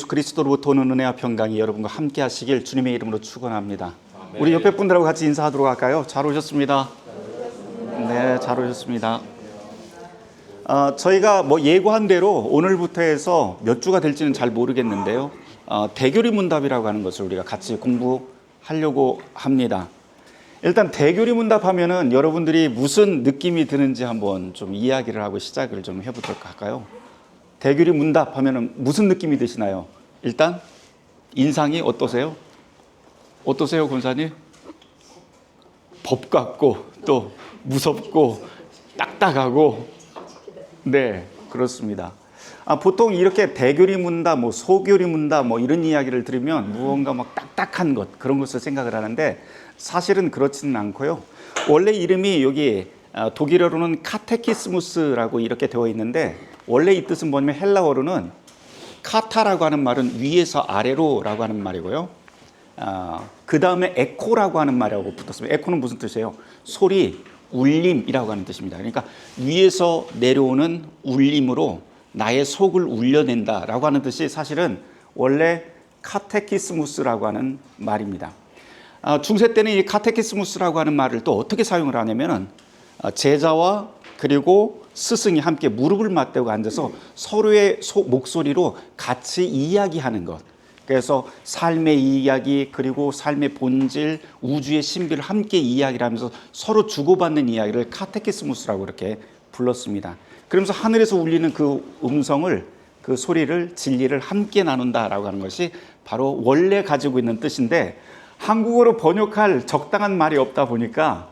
예수 그리스도로부터 오는 은혜와 평강이 여러분과 함께 하시길 주님의 이름으로 축원합니다. 우리 옆에 분들하고 같이 인사하도록 할까요? 잘 오셨습니다. 네, 잘 오셨습니다. 저희가 예고한 대로 오늘부터 해서 몇 주가 될지는 잘 모르겠는데요. 대교리 문답이라고 하는 것을 우리가 같이 공부하려고 합니다. 일단 대교리 문답하면은 여러분들이 무슨 느낌이 드는지 한번 좀 이야기를 하고 시작을 좀 해보도록 할까요? 대교리 문답하면은 무슨 느낌이 드시나요? 일단 인상이 어떠세요? 어떠세요, 권사님? 법 같고 또 무섭고 딱딱하고, 네, 그렇습니다. 보통 이렇게 대교리 문답, 소교리 문답 이런 이야기를 들으면 무언가 딱딱한 것, 그런 것을 생각을 하는데 사실은 그렇지는 않고요. 원래 이름이 여기 독일어로는 카테키스무스라고 이렇게 되어 있는데, 원래 이 뜻은 뭐냐면 헬라어로는 카타라고 하는 말은 위에서 아래로라고 하는 말이고요. 그 다음에 에코라고 하는 말하고 붙었습니다. 에코는 무슨 뜻이에요? 소리, 울림이라고 하는 뜻입니다. 그러니까 위에서 내려오는 울림으로 나의 속을 울려낸다라고 하는 뜻이 사실은 원래 카테키스무스라고 하는 말입니다. 중세 때는 이 카테키스무스라고 하는 말을 또 어떻게 사용을 하냐면은 제자와 그리고 스승이 함께 무릎을 맞대고 앉아서 서로의 목소리로 같이 이야기하는 것. 그래서 삶의 이야기, 그리고 삶의 본질, 우주의 신비를 함께 이야기를 하면서 서로 주고받는 이야기를 카테키스무스라고 이렇게 불렀습니다. 그러면서 하늘에서 울리는 그 음성을, 그 소리를, 진리를 함께 나눈다라고 하는 것이 바로 원래 가지고 있는 뜻인데, 한국어로 번역할 적당한 말이 없다 보니까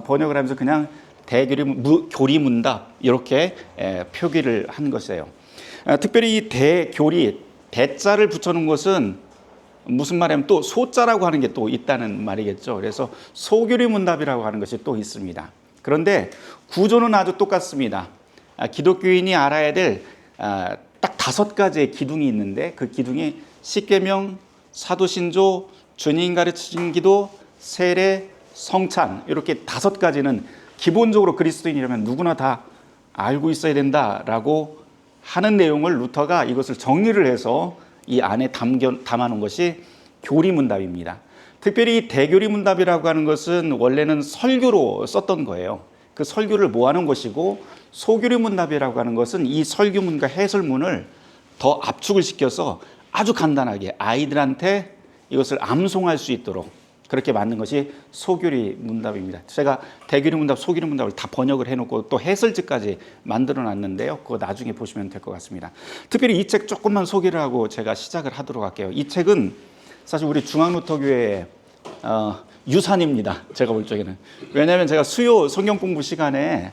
번역을 하면서 그냥 대교리 문답 이렇게 표기를 한 것이에요. 특별히 이 대교리, 대자를 붙여놓은 것은 무슨 말이냐면 또 소자라고 하는 게 또 있다는 말이겠죠. 그래서 소교리 문답이라고 하는 것이 또 있습니다. 그런데 구조는 아주 똑같습니다. 기독교인이 알아야 될 딱 5가지의 기둥이 있는데, 그 기둥이 십계명, 사도신조, 주님 가르치신 기도, 세례, 성찬, 이렇게 5가지는 기본적으로 그리스도인이라면 누구나 다 알고 있어야 된다라고 하는 내용을 루터가 이것을 정리를 해서 이 안에 담아놓은 것이 교리문답입니다. 특별히 이 대교리 문답이라고 하는 것은 원래는 설교로 썼던 거예요. 그 설교를 모아놓은 것이고, 소교리 문답이라고 하는 것은 이 설교문과 해설문을 더 압축을 시켜서 아주 간단하게 아이들한테 이것을 암송할 수 있도록 그렇게 만든 것이 소교리 문답입니다. 제가 대교리 문답, 소교리 문답을 다 번역을 해놓고 또 해설지까지 만들어 놨는데요. 그거 나중에 보시면 될 것 같습니다. 특별히 이 책 조금만 소개를 하고 제가 시작을 하도록 할게요. 이 책은 사실 우리 중앙루터교회의 유산입니다. 제가 볼 적에는. 왜냐하면 제가 수요 성경 공부 시간에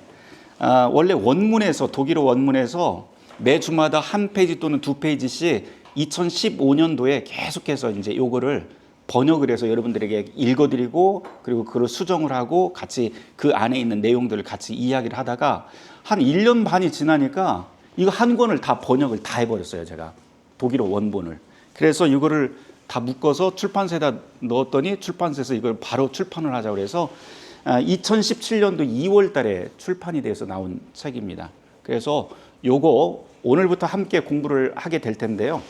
원래 원문에서, 독일어 원문에서 매주마다 한 페이지 또는 2페이지씩 2015년도에 계속해서 이제 요거를 번역을 해서 여러분들에게 읽어드리고, 그리고 그걸 수정을 하고 같이 그 안에 있는 내용들을 같이 이야기를 하다가 한 1년 반이 지나니까 이거 한 권을 다 번역을 다 해버렸어요. 제가 독일어 원본을. 그래서 이거를 다 묶어서 출판사에다 넣었더니 출판사에서 이걸 바로 출판을 하자고 해서 2017년도 2월 달에 출판이 돼서 나온 책입니다. 그래서 요거 오늘부터 함께 공부를 하게 될 텐데요.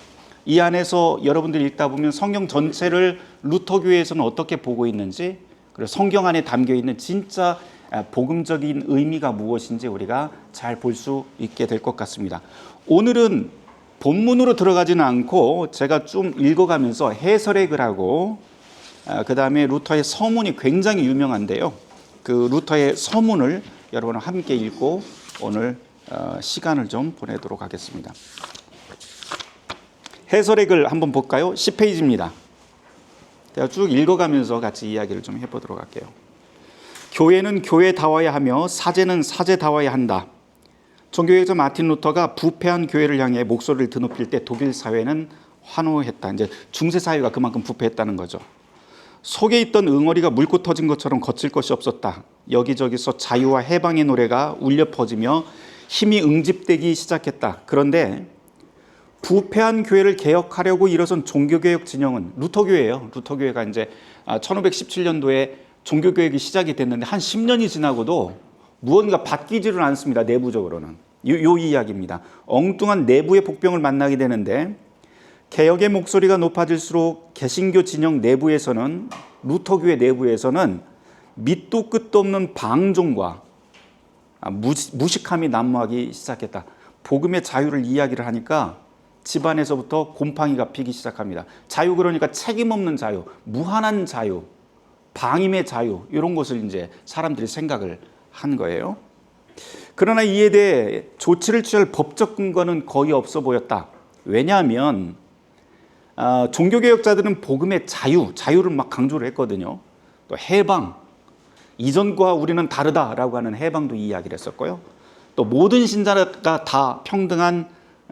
이 안에서 여러분들이 읽다 보면 성경 전체를 루터교회에서는 어떻게 보고 있는지, 그리고 성경 안에 담겨있는 진짜 복음적인 의미가 무엇인지 우리가 잘 볼 수 있게 될 것 같습니다. 오늘은 본문으로 들어가지는 않고 제가 좀 읽어가면서 해설의 글하고 그 다음에 루터의 서문이 굉장히 유명한데요. 그 루터의 서문을 여러분 함께 읽고 오늘 시간을 좀 보내도록 하겠습니다. 해설의 글 한번 볼까요? 10페이지입니다. 제가 쭉 읽어가면서 같이 이야기를 좀 해보도록 할게요. 교회는 교회다워야 하며 사제는 사제다워야 한다. 종교개혁자 마틴 루터가 부패한 교회를 향해 목소리를 드높일 때 독일 사회는 환호했다. 이제 중세 사회가 그만큼 부패했다는 거죠. 속에 있던 응어리가 물고 터진 것처럼 거칠 것이 없었다. 여기저기서 자유와 해방의 노래가 울려 퍼지며 힘이 응집되기 시작했다. 그런데 부패한 교회를 개혁하려고 일어선 종교개혁 진영은 루터교회예요. 루터교회가 이제 1517년도에 종교개혁이 시작이 됐는데 한 10년이 지나고도 무언가 바뀌지를 않습니다. 내부적으로는. 요 이야기입니다. 엉뚱한 내부의 복병을 만나게 되는데, 개혁의 목소리가 높아질수록 개신교 진영 내부에서는, 루터교회 내부에서는 밑도 끝도 없는 방종과 무식함이 난무하기 시작했다. 복음의 자유를 이야기를 하니까 집안에서부터 곰팡이가 피기 시작합니다. 자유, 그러니까 책임 없는 자유, 무한한 자유, 방임의 자유, 이런 것을 이제 사람들이 생각을 한 거예요. 그러나 이에 대해 조치를 취할 법적 근거는 거의 없어 보였다. 왜냐하면 종교개혁자들은 복음의 자유를 막 강조를 했거든요. 또 해방, 이전과 우리는 다르다라고 하는 해방도 이야기를 했었고요. 또 모든 신자가 다 평등한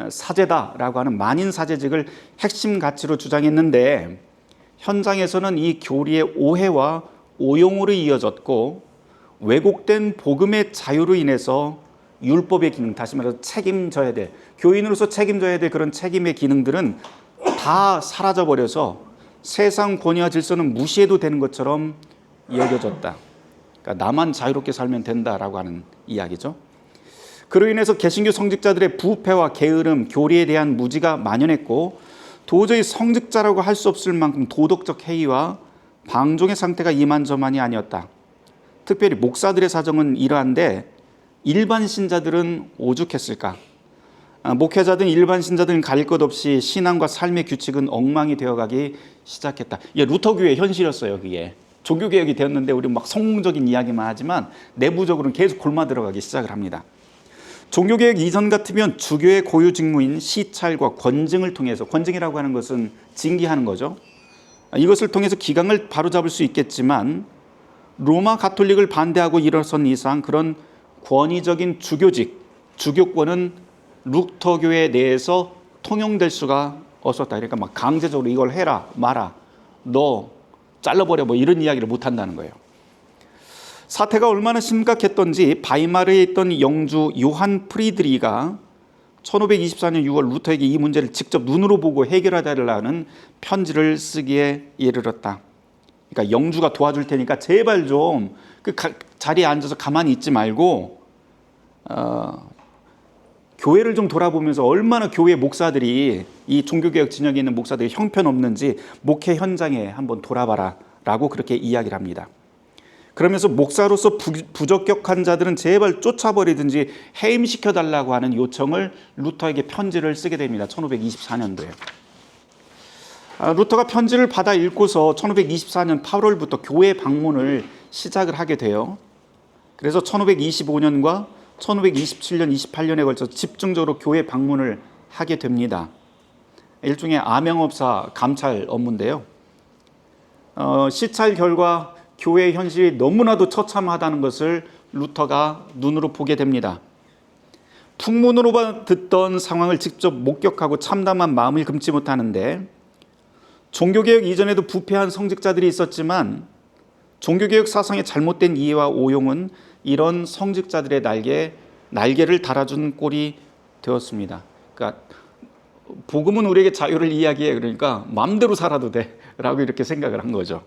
사제다라고 하는 만인 사제직을 핵심 가치로 주장했는데, 현장에서는 이 교리의 오해와 오용으로 이어졌고, 왜곡된 복음의 자유로 인해서 율법의 기능, 다시 말해서 책임져야 될, 교인으로서 책임져야 될 그런 책임의 기능들은 다 사라져버려서 세상 권위와 질서는 무시해도 되는 것처럼 여겨졌다. 그러니까 나만 자유롭게 살면 된다라고 하는 이야기죠. 그로 인해서 개신교 성직자들의 부패와 게으름, 교리에 대한 무지가 만연했고, 도저히 성직자라고 할 수 없을 만큼 도덕적 해이와 방종의 상태가 이만저만이 아니었다. 특별히 목사들의 사정은 이러한데 일반 신자들은 오죽했을까? 목회자든 일반 신자들은 가릴 것 없이 신앙과 삶의 규칙은 엉망이 되어가기 시작했다. 이게 루터교의 현실이었어요. 그게 종교개혁이 되었는데 우리 막 성공적인 이야기만 하지만 내부적으로는 계속 골마 들어가기 시작을 합니다. 종교개혁 이전 같으면 주교의 고유 직무인 시찰과 권증을 통해서, 권증이라고 하는 것은 징계하는 거죠. 이것을 통해서 기강을 바로잡을 수 있겠지만 로마 가톨릭을 반대하고 일어선 이상 그런 권위적인 주교직, 주교권은 루터교회 내에서 통용될 수가 없었다. 그러니까 막 강제적으로 이걸 해라, 마라, 너 잘라버려, 뭐 이런 이야기를 못 한다는 거예요. 사태가 얼마나 심각했던지 바이마르에 있던 영주 요한 프리드리가 1524년 6월 루터에게 이 문제를 직접 눈으로 보고 해결하달라는 편지를 쓰기에 이르렀다. 그러니까 영주가 도와줄 테니까 제발 좀 그 자리에 앉아서 가만히 있지 말고 교회를 좀 돌아보면서 얼마나 교회 목사들이, 이 종교개혁 진영에 있는 목사들이 형편없는지 목회 현장에 한번 돌아봐라 라고 그렇게 이야기를 합니다. 그러면서 목사로서 부적격한 자들은 제발 쫓아버리든지 해임시켜달라고 하는 요청을 루터에게 편지를 쓰게 됩니다. 1524년도에. 루터가 편지를 받아 읽고서 1524년 8월부터 교회 방문을 시작을 하게 돼요. 그래서 1525년과 1527년, 28년에 걸쳐서 집중적으로 교회 방문을 하게 됩니다. 일종의 암행업사 감찰 업무인데요. 시찰 결과 교회의 현실이 너무나도 처참하다는 것을 루터가 눈으로 보게 됩니다. 풍문으로만 듣던 상황을 직접 목격하고 참담한 마음을 금치 못하는데, 종교개혁 이전에도 부패한 성직자들이 있었지만 종교개혁 사상의 잘못된 이해와 오용은 이런 성직자들의 날개를 달아준 꼴이 되었습니다. 그러니까 복음은 우리에게 자유를 이야기해. 그러니까 마음대로 살아도 돼 라고 이렇게 생각을 한 거죠.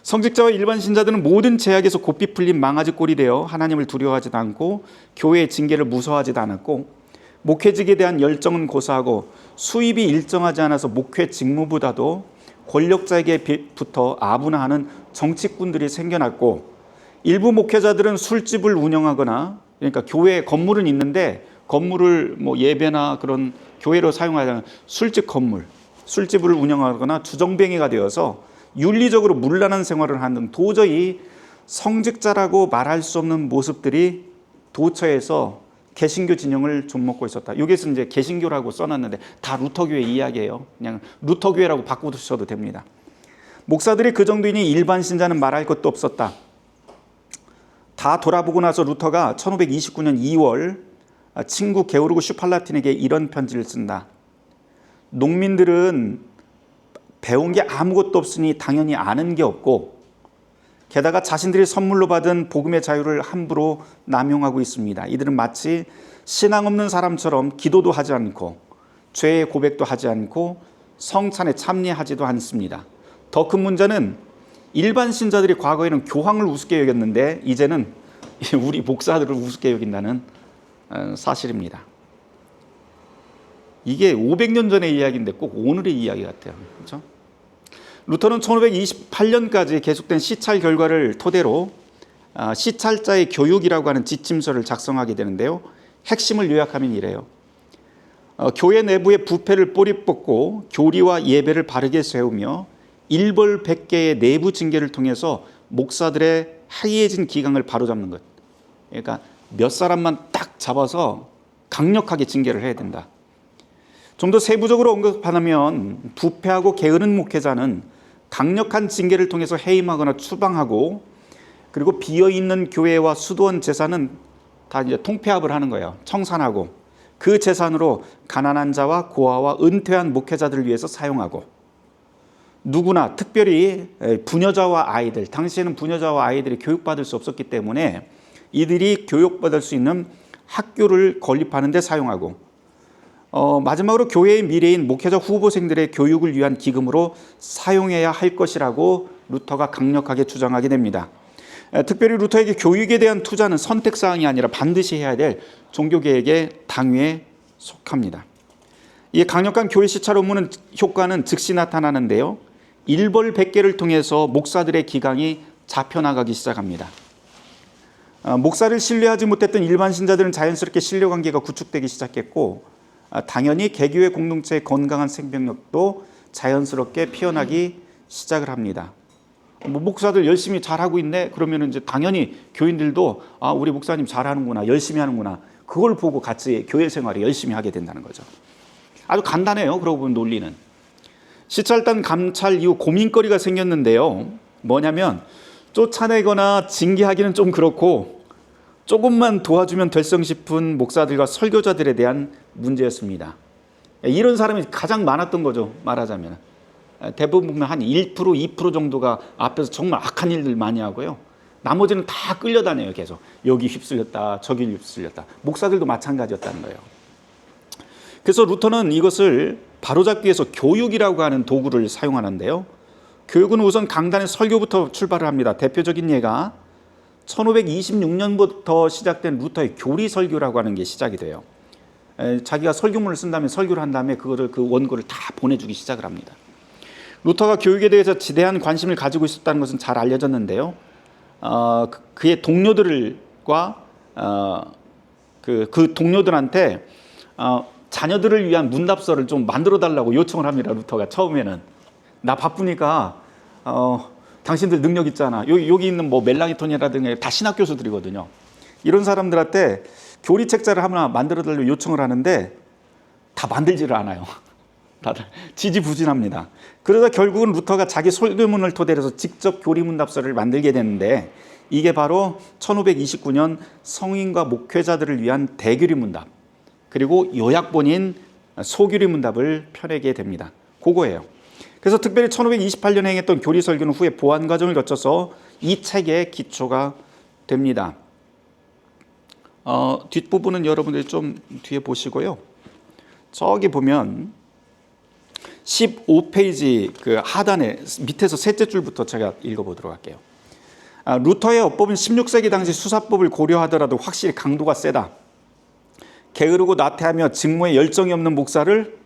성직자와 일반 신자들은 모든 제약에서 고삐 풀린 망아지 꼴이 되어 하나님을 두려워하지도 않고 교회의 징계를 무서워하지도 않았고, 목회직에 대한 열정은 고사하고 수입이 일정하지 않아서 목회 직무보다도 권력자에게부터 아부나하는 정치꾼들이 생겨났고, 일부 목회자들은 술집을 운영하거나, 그러니까 교회에 건물은 있는데 건물을 뭐 예배나 그런 교회로 사용하지 술집을 운영하거나 주정뱅이가 되어서 윤리적으로 문란한 생활을 하는 등 도저히 성직자라고 말할 수 없는 모습들이 도처에서 개신교 진영을 좀먹고 있었다. 여기서 이제 개신교라고 써놨는데 다 루터교회 이야기예요. 그냥 루터교회라고 바꾸셔도 됩니다. 목사들이 그 정도이니 일반 신자는 말할 것도 없었다. 다 돌아보고 나서 루터가 1529년 2월 친구 게오르고 슈팔라틴에게 이런 편지를 쓴다. 농민들은 배운 게 아무것도 없으니 당연히 아는 게 없고, 게다가 자신들이 선물로 받은 복음의 자유를 함부로 남용하고 있습니다. 이들은 마치 신앙 없는 사람처럼 기도도 하지 않고 죄의 고백도 하지 않고 성찬에 참여하지도 않습니다. 더 큰 문제는 일반 신자들이 과거에는 교황을 우습게 여겼는데 이제는 우리 목사들을 우습게 여긴다는 사실입니다. 이게 500년 전의 이야기인데 꼭 오늘의 이야기 같아요. 그렇죠? 루터는 1528년까지 계속된 시찰 결과를 토대로 시찰자의 교육이라고 하는 지침서를 작성하게 되는데요. 핵심을 요약하면 이래요. 교회 내부의 부패를 뿌리 뽑고 교리와 예배를 바르게 세우며 일벌백계의 내부 징계를 통해서 목사들의 하이해진 기강을 바로잡는 것. 그러니까 몇 사람만 딱 잡아서 강력하게 징계를 해야 된다. 좀 더 세부적으로 언급하면 부패하고 게으른 목회자는 강력한 징계를 통해서 해임하거나 추방하고, 그리고 비어있는 교회와 수도원 재산은 다 이제 통폐합을 하는 거예요. 청산하고 그 재산으로 가난한 자와 고아와 은퇴한 목회자들을 위해서 사용하고, 누구나 특별히 부녀자와 아이들, 당시에는 부녀자와 아이들이 교육받을 수 없었기 때문에 이들이 교육받을 수 있는 학교를 건립하는 데 사용하고, 마지막으로 교회의 미래인 목회자 후보생들의 교육을 위한 기금으로 사용해야 할 것이라고 루터가 강력하게 주장하게 됩니다. 특별히 루터에게 교육에 대한 투자는 선택사항이 아니라 반드시 해야 될 종교개혁의 당위에 속합니다. 이 강력한 교회 시찰 업무는 효과는 즉시 나타나는데요. 일벌백계를 통해서 목사들의 기강이 잡혀나가기 시작합니다. 목사를 신뢰하지 못했던 일반 신자들은 자연스럽게 신뢰관계가 구축되기 시작했고, 당연히 개교회 공동체의 건강한 생명력도 자연스럽게 피어나기 시작을 합니다. 목사들 열심히 잘하고 있네? 그러면 이제 당연히 교인들도 우리 목사님 잘하는구나, 열심히 하는구나, 그걸 보고 같이 교회 생활을 열심히 하게 된다는 거죠. 아주 간단해요. 그러고 보면 논리는. 시찰단 감찰 이후 고민거리가 생겼는데요. 뭐냐면 쫓아내거나 징계하기는 좀 그렇고 조금만 도와주면 될성 싶은 목사들과 설교자들에 대한 문제였습니다. 이런 사람이 가장 많았던 거죠. 말하자면 대부분 한 1%, 2% 정도가 앞에서 정말 악한 일들 많이 하고요. 나머지는 다 끌려다녀요. 계속 여기 휩쓸렸다, 저기 휩쓸렸다. 목사들도 마찬가지였다는 거예요. 그래서 루터는 이것을 바로잡기 위해서 교육이라고 하는 도구를 사용하는데요. 교육은 우선 강단의 설교부터 출발을 합니다. 대표적인 예가 1526년부터 시작된 루터의 교리 설교라고 하는 게 시작이 돼요. 자기가 설교문을 쓴 다음에 설교를 한 다음에 그 원고를 다 보내주기 시작을 합니다. 루터가 교육에 대해서 지대한 관심을 가지고 있었다는 것은 잘 알려졌는데요. 그의 동료들과 그 동료들한테 자녀들을 위한 문답서를 좀 만들어 달라고 요청을 합니다. 루터가 처음에는. 나 바쁘니까 당신들 능력 있잖아. 여기 있는 뭐 멜랑이톤이라든가 다 신학 교수들이거든요. 이런 사람들한테 교리 책자를 하나 만들어 달라고 요청을 하는데 다 만들지를 않아요. 다들 지지부진합니다. 그러다 결국은 루터가 자기 설교문을 토대로 해서 직접 교리 문답서를 만들게 되는데, 이게 바로 1529년 성인과 목회자들을 위한 대교리 문답, 그리고 요약본인 소교리 문답을 펴내게 됩니다. 그거예요. 그래서 특별히 1528년에 행했던 교리 설교는 후에 보완 과정을 거쳐서 이 책의 기초가 됩니다. 뒷부분은 여러분들이 좀 뒤에 보시고요. 저기 보면 15페이지 그 하단에 밑에서 셋째 줄부터 제가 읽어보도록 할게요. 루터의 어법은 16세기 당시 수사법을 고려하더라도 확실히 강도가 세다. 게으르고 나태하며 직무에 열정이 없는 목사를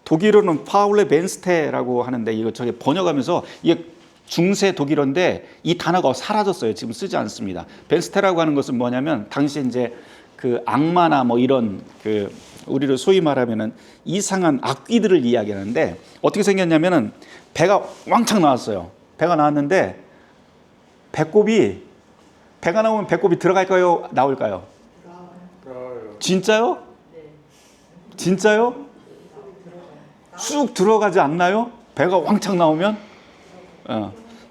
독일어는 파울레 벤스테라고 하는데, 이거 저게 번역하면서 이게 중세 독일어인데 이 단어가 사라졌어요. 지금 쓰지 않습니다. 벤스테라고 하는 것은 뭐냐면 당시 이제 그 악마나 뭐 이런 그 우리를 소위 말하면은 이상한 악귀들을 이야기하는데, 어떻게 생겼냐면은 배가 왕창 나왔어요. 배가 나왔는데 배가 나오면 배꼽이 들어갈까요? 나올까요? 진짜요? 진짜요? 쑥 들어가지 않나요? 배가 왕창 나오면?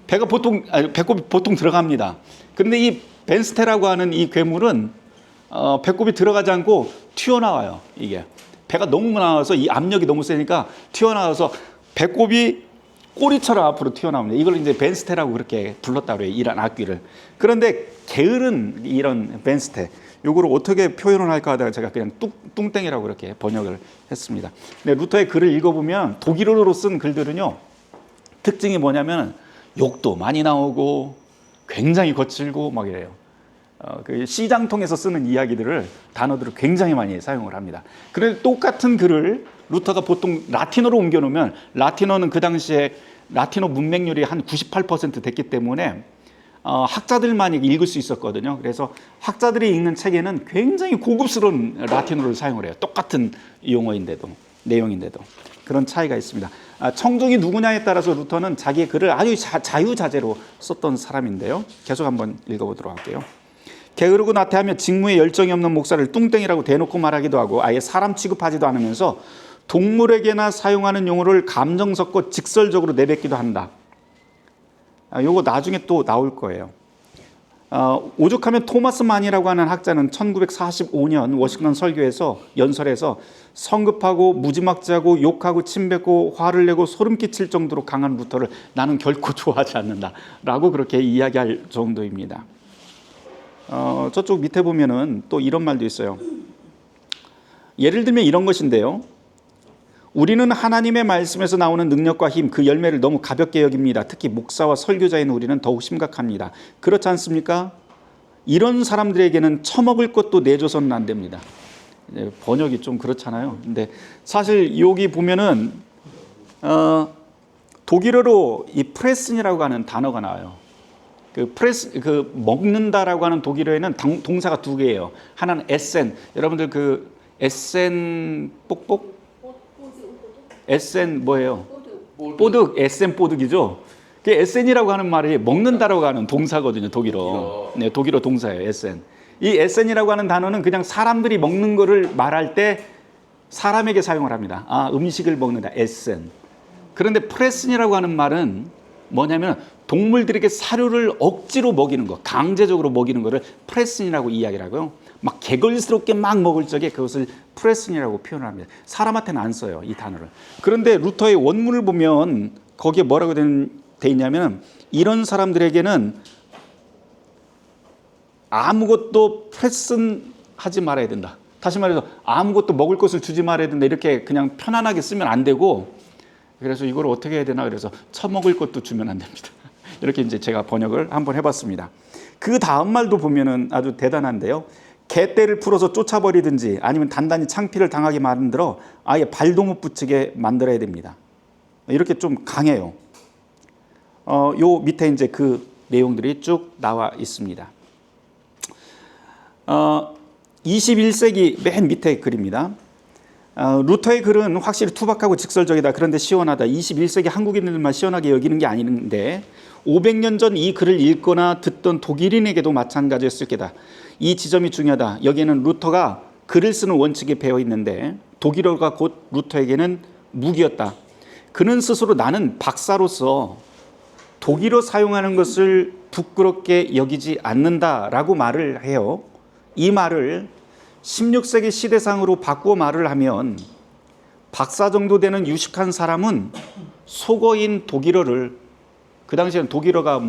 배가 배꼽이 보통 들어갑니다. 그런데 이 벤스테라고 하는 이 괴물은 배꼽이 들어가지 않고 튀어나와요. 이게 배가 너무 나와서 이 압력이 너무 세니까 튀어나와서 배꼽이 꼬리처럼 앞으로 튀어나옵니다. 이걸 이제 벤스테라고 그렇게 불렀다고 해요. 이런 악귀를. 그런데 게으른 이런 벤스테, 요거를 어떻게 표현을 할까 하다가 제가 그냥 뚱땡이라고 그렇게 번역을 했습니다. 근데 루터의 글을 읽어보면 독일어로 쓴 글들은요, 특징이 뭐냐면 욕도 많이 나오고 굉장히 거칠고 막 이래요. 그 시장통에서 쓰는 이야기들을 단어들을 굉장히 많이 사용을 합니다. 그런데 똑같은 글을 루터가 보통 라틴어로 옮겨놓으면 라틴어는 그 당시에 라틴어 문맹률이 한 98% 됐기 때문에 학자들만 읽을 수 있었거든요. 그래서 학자들이 읽는 책에는 굉장히 고급스러운 라틴어를 사용을 해요. 똑같은 용어인데도, 내용인데도. 그런 차이가 있습니다. 청중이 누구냐에 따라서 루터는 자기의 글을 아주 자유자재로 썼던 사람인데요. 계속 한번 읽어보도록 할게요. 게으르고 나태하며 직무에 열정이 없는 목사를 뚱땡이라고 대놓고 말하기도 하고 아예 사람 취급하지도 않으면서 동물에게나 사용하는 용어를 감정 섞고 직설적으로 내뱉기도 한다. 요거 나중에 또 나올 거예요. 오죽하면 토마스 만이라고 하는 학자는 1945년 워싱턴 설교에서 연설에서 성급하고 무지막지하고 욕하고 침뱉고 화를 내고 소름 끼칠 정도로 강한 루터를 나는 결코 좋아하지 않는다 라고 그렇게 이야기할 정도입니다. 저쪽 밑에 보면은 또 이런 말도 있어요. 예를 들면 이런 것인데요. 우리는 하나님의 말씀에서 나오는 능력과 힘, 그 열매를 너무 가볍게 여깁니다. 특히 목사와 설교자인 우리는 더욱 심각합니다. 그렇지 않습니까? 이런 사람들에게는 처먹을 것도 내줘서는 안 됩니다. 번역이 좀 그렇잖아요. 근데 사실 여기 보면은 독일어로 이 프레슨이라고 하는 단어가 나와요. 그 먹는다라고 하는 독일어에는 동사가 두 개예요. 하나는 에센. 여러분들 그 에센 뽁뽁? 에센 뭐예요? 뽀득. 에센 뽀득이죠. 그 에센이라고 하는 말이 먹는다라고 하는 동사거든요. 독일어. 네, 독일어 동사예요. 에센. 이 에센이라고 하는 단어는 그냥 사람들이 먹는 거를 말할 때 사람에게 사용을 합니다. 음식을 먹는다. 에센. 그런데 프레슨이라고 하는 말은 뭐냐면 동물들에게 사료를 억지로 먹이는 거, 강제적으로 먹이는 거를 프레슨이라고 이야기를 하고요. 막 개걸스럽게 막 먹을 적에 그것을 프레슨이라고 표현을 합니다. 사람한테는 안 써요, 이 단어를. 그런데 루터의 원문을 보면 거기에 뭐라고 돼 있냐면 이런 사람들에게는 아무것도 프레슨하지 말아야 된다. 다시 말해서 아무것도 먹을 것을 주지 말아야 된다. 이렇게 그냥 편안하게 쓰면 안 되고, 그래서 이걸 어떻게 해야 되나 그래서 처먹을 것도 주면 안 됩니다. 이렇게 이제 제가 번역을 한번 해봤습니다. 그 다음 말도 보면은 아주 대단한데요. 개떼를 풀어서 쫓아버리든지 아니면 단단히 창피를 당하게 만들어 아예 발도 못 붙이게 만들어야 됩니다. 이렇게 좀 강해요. 요 밑에 이제 그 내용들이 쭉 나와 있습니다. 21세기 맨 밑에 글입니다. 루터의 글은 확실히 투박하고 직설적이다. 그런데 시원하다. 21세기 한국인들만 시원하게 여기는 게 아닌데 500년 전 이 글을 읽거나 듣던 독일인에게도 마찬가지였을 게다. 이 지점이 중요하다. 여기에는 루터가 글을 쓰는 원칙이 배어 있는데 독일어가 곧 루터에게는 무기였다. 그는 스스로 나는 박사로서 독일어 사용하는 것을 부끄럽게 여기지 않는다라고 말을 해요. 이 말을 16세기 시대상으로 바꾸어 말을 하면 박사 정도 되는 유식한 사람은 속어인 독일어를, 그 당시에는 독일어가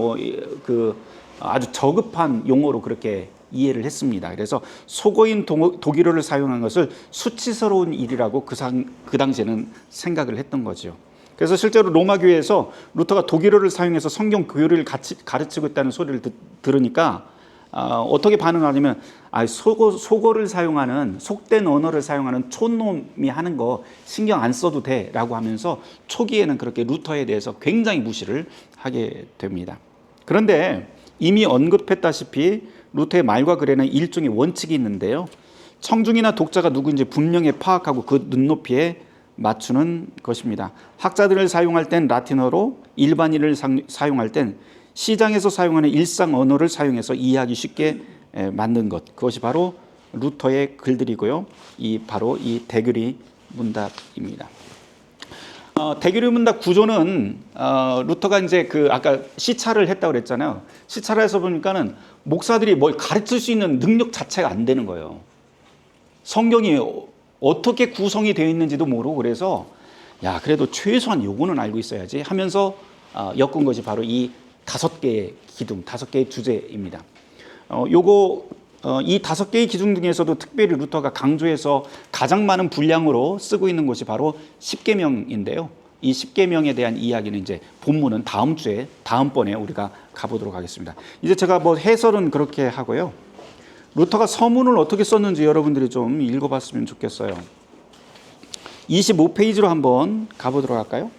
아주 저급한 용어로 그렇게 이해를 했습니다. 그래서 속어인 독일어를 사용한 것을 수치스러운 일이라고 그 당시에는 생각을 했던 거죠. 그래서 실제로 로마 교회에서 루터가 독일어를 사용해서 성경 교리를 같이 가르치고 있다는 소리를 들으니까 어떻게 반응하냐면 속어를 사용하는, 속된 언어를 사용하는 촌놈이 하는 거 신경 안 써도 돼 라고 하면서 초기에는 그렇게 루터에 대해서 굉장히 무시를 하게 됩니다. 그런데 이미 언급했다시피 루터의 말과 글에는 일종의 원칙이 있는데요. 청중이나 독자가 누구인지 분명히 파악하고 그 눈높이에 맞추는 것입니다. 학자들을 사용할 땐 라틴어로, 일반인을 사용할 땐 시장에서 사용하는 일상 언어를 사용해서 이해하기 쉽게 만든 것, 그것이 바로 루터의 글들이고요. 바로 이 대교리 문답입니다. 대교리 문답 구조는 루터가 이제 아까 시차를 했다고 그랬잖아요. 시차를 해서 보니까는 목사들이 뭘 가르칠 수 있는 능력 자체가 안 되는 거예요. 성경이 어떻게 구성이 되어 있는지도 모르고, 그래서 그래도 최소한 요거는 알고 있어야지 하면서 엮은 것이 바로 이 5개의 기둥, 5개의 주제입니다. 이 5개의 기둥 중에서도 특별히 루터가 강조해서 가장 많은 분량으로 쓰고 있는 것이 바로 십계명인데요. 이 십계명에 대한 이야기는 이제 본문은 다음번에 우리가 가보도록 하겠습니다. 이제 제가 해설은 그렇게 하고요. 루터가 서문을 어떻게 썼는지 여러분들이 좀 읽어봤으면 좋겠어요. 25페이지로 한번 가보도록 할까요?